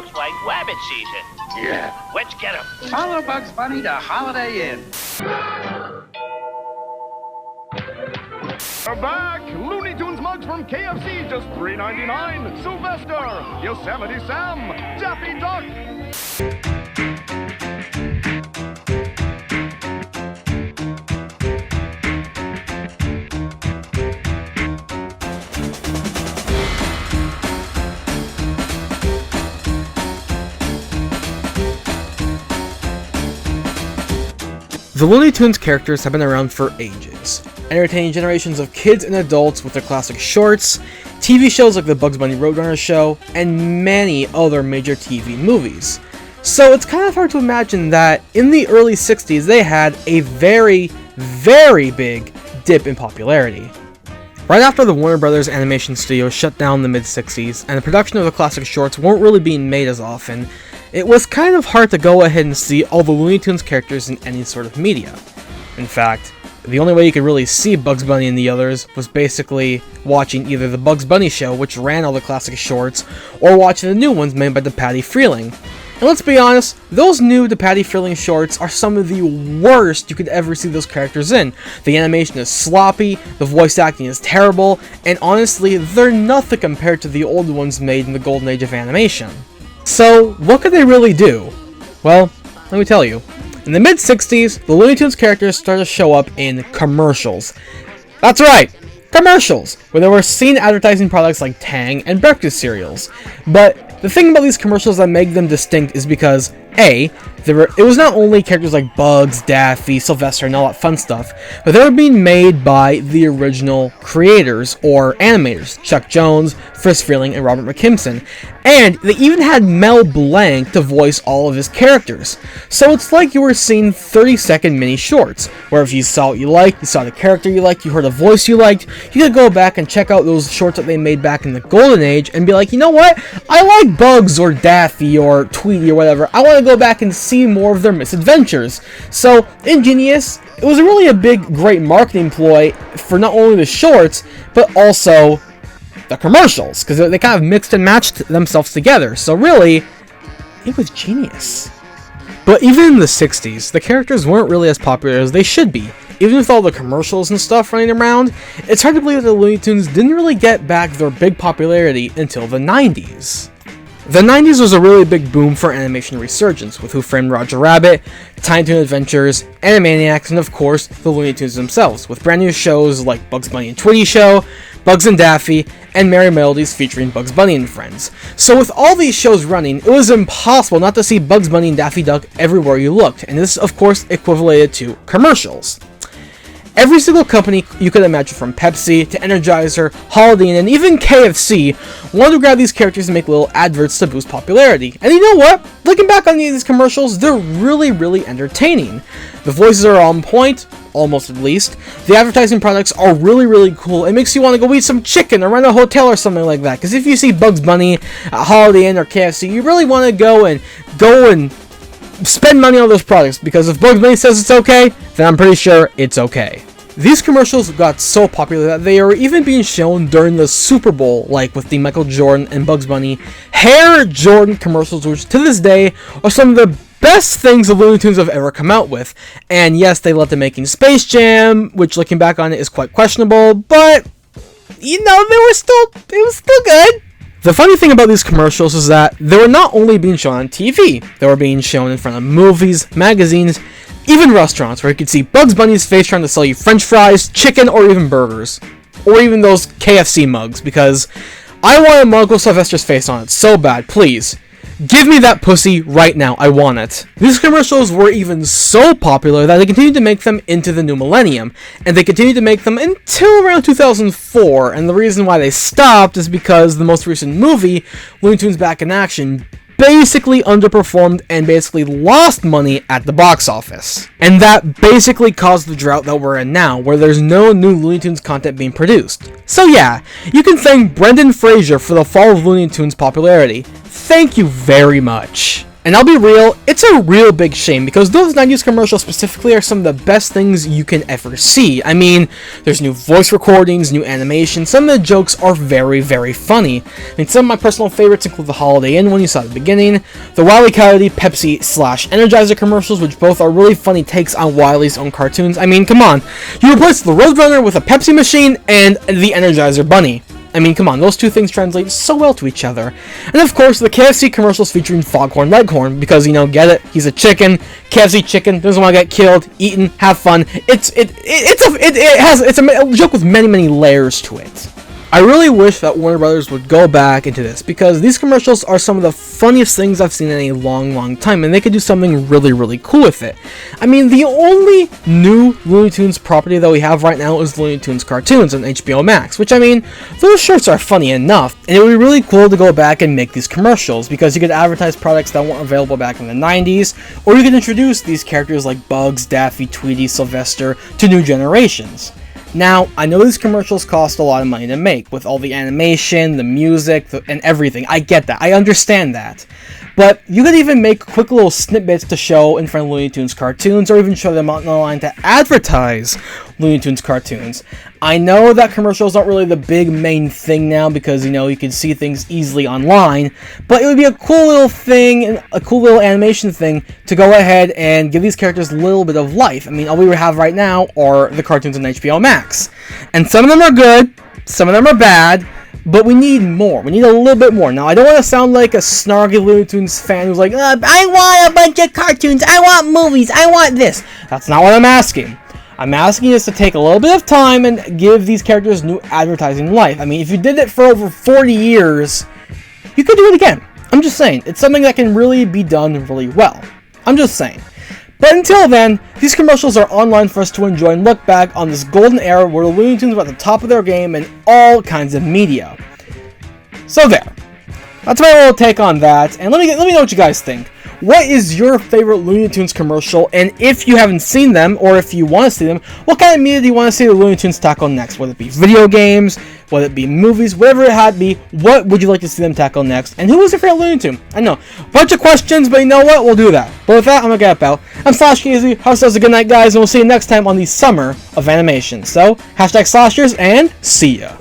looks like rabbit season. Yeah. Let's get him. Follow Bugs Bunny to Holiday Inn. We're back! Looney Tunes mugs from KFC, just $3.99. Sylvester, Yosemite Sam, Daffy Duck. The Looney Tunes characters have been around for ages, entertaining generations of kids and adults with their classic shorts, TV shows like the Bugs Bunny Roadrunner show, and many other major TV movies. So it's kind of hard to imagine that in the early 60s they had a very, very big dip in popularity. Right after the Warner Brothers animation studio shut down in the mid-60s, and the production of the classic shorts weren't really being made as often, it was kind of hard to go ahead and see all the Looney Tunes characters in any sort of media. In fact, the only way you could really see Bugs Bunny and the others was basically watching either the Bugs Bunny show, which ran all the classic shorts, or watching the new ones made by DePatie Freeling. And let's be honest, those new DePatie Freeling shorts are some of the worst you could ever see those characters in. The animation is sloppy, the voice acting is terrible, and honestly, they're nothing compared to the old ones made in the golden age of animation. So, what could they really do? Well, let me tell you. In the mid-60s, the Looney Tunes characters started to show up in commercials. That's right! Commercials! Where they were seen advertising products like Tang and breakfast cereals. But the thing about these commercials that make them distinct is because, A, it was not only characters like Bugs, Daffy, Sylvester, and all that fun stuff, but they were being made by the original creators, or animators, Chuck Jones, Friz Freleng, and Robert McKimson. And they even had Mel Blanc to voice all of his characters. So it's like you were seeing 30-second mini shorts, where if you saw what you liked, you saw the character you liked, you heard a voice you liked, you could go back and check out those shorts that they made back in the golden age and be like, you know what, I like Bugs or Daffy or Tweety or whatever, I want to go back and see more of their misadventures. So, ingenious. It was really a big, great marketing ploy for not only the shorts, but also the commercials, because they kind of mixed and matched themselves together. So really, it was genius. But even in the 60s, the characters weren't really as popular as they should be. Even with all the commercials and stuff running around, it's hard to believe that the Looney Tunes didn't really get back their big popularity until the 90s. The 90s was a really big boom for animation resurgence, with Who Framed Roger Rabbit, Tiny Toon Adventures, Animaniacs, and of course, the Looney Tunes themselves, with brand new shows like Bugs Bunny and Tweety Show, Bugs and Daffy, and Merry Melodies featuring Bugs Bunny and Friends. So with all these shows running, it was impossible not to see Bugs Bunny and Daffy Duck everywhere you looked, and this of course equivalated to commercials. Every single company you could imagine, from Pepsi to Energizer, Holiday Inn, and even KFC, wanted to grab these characters and make little adverts to boost popularity. And you know what? Looking back on these commercials, they're really, really entertaining. The voices are on point, almost at least. The advertising products are really, really cool. It makes you want to go eat some chicken or rent a hotel or something like that. Because if you see Bugs Bunny at Holiday Inn or KFC, you really want to go and spend money on those products, because if Bugs Bunny says it's okay, then I'm pretty sure it's okay. These commercials got so popular that they are even being shown during the Super Bowl, like with the Michael Jordan and Bugs Bunny Hair Jordan commercials, which to this day are some of the best things the Looney Tunes have ever come out with. And yes, they led to making Space Jam, which looking back on it is quite questionable, but you know, it was still good. The funny thing about these commercials is that they were not only being shown on TV, they were being shown in front of movies, magazines, even restaurants, where you could see Bugs Bunny's face trying to sell you french fries, chicken, or even burgers. Or even those KFC mugs, because I want a mug with Sylvester's face on it so bad, please. Give me that pussy right now, I want it. These commercials were even so popular that they continued to make them into the new millennium, and they continued to make them until around 2004, and the reason why they stopped is because the most recent movie, Looney Tunes Back in Action, basically underperformed and basically lost money at the box office. And that basically caused the drought that we're in now, where there's no new Looney Tunes content being produced. So yeah, you can thank Brendan Fraser for the fall of Looney Tunes popularity. Thank you very much. And I'll be real, it's a real big shame because those 90s commercials specifically are some of the best things you can ever see. I mean, there's new voice recordings, new animation, some of the jokes are very, very funny. I mean, some of my personal favorites include the Holiday Inn one you saw at the beginning, the Wile E. Coyote Pepsi/Energizer commercials, which both are really funny takes on Wile's own cartoons. I mean, come on, you replace the Roadrunner with a Pepsi machine and the Energizer Bunny. I mean, come on, those two things translate so well to each other. And of course, the KFC commercials featuring Foghorn Leghorn, because, you know, get it? He's a chicken, KFC chicken, doesn't want to get killed, eaten, have fun. It's a joke with many, many layers to it. I really wish that Warner Brothers would go back into this, because these commercials are some of the funniest things I've seen in a long, long time, and they could do something really, really cool with it. I mean, the only new Looney Tunes property that we have right now is Looney Tunes cartoons on HBO Max, which, I mean, those shorts are funny enough, and it would be really cool to go back and make these commercials, because you could advertise products that weren't available back in the 90s, or you could introduce these characters like Bugs, Daffy, Tweety, Sylvester to new generations. Now, I know these commercials cost a lot of money to make, with all the animation, the music, and everything. I get that. I understand that. But you could even make quick little snippets to show in front of Looney Tunes cartoons, or even show them out in the line to advertise Looney Tunes cartoons. I know that commercials aren't really the big main thing now because, you know, you can see things easily online, but it would be a cool little thing, a cool little animation thing to go ahead and give these characters a little bit of life. I mean, all we have right now are the cartoons on HBO Max. And some of them are good, some of them are bad, but we need more. We need a little bit more. Now, I don't want to sound like a snarky Looney Tunes fan who's like, I want a bunch of cartoons, I want movies, I want this. That's not what I'm asking. I'm asking you to take a little bit of time and give these characters new advertising life. I mean, if you did it for over 40 years, you could do it again. I'm just saying. It's something that can really be done really well. I'm just saying. But until then, these commercials are online for us to enjoy and look back on this golden era where the Looney Tunes were at the top of their game in all kinds of media. So there. That's my little take on that, and let me know what you guys think. What is your favorite Looney Tunes commercial, and if you haven't seen them, or if you want to see them, what kind of media do you want to see the Looney Tunes tackle next? Whether it be video games, whether it be movies, whatever it had to be, what would you like to see them tackle next? And who was your favorite Looney Tune? I know, a bunch of questions, but you know what? We'll do that. But with that, I'm going to get out. I'm slasherkz, hope says a good night, guys, and we'll see you next time on the Summer of Animation. So, #slashers, and see ya.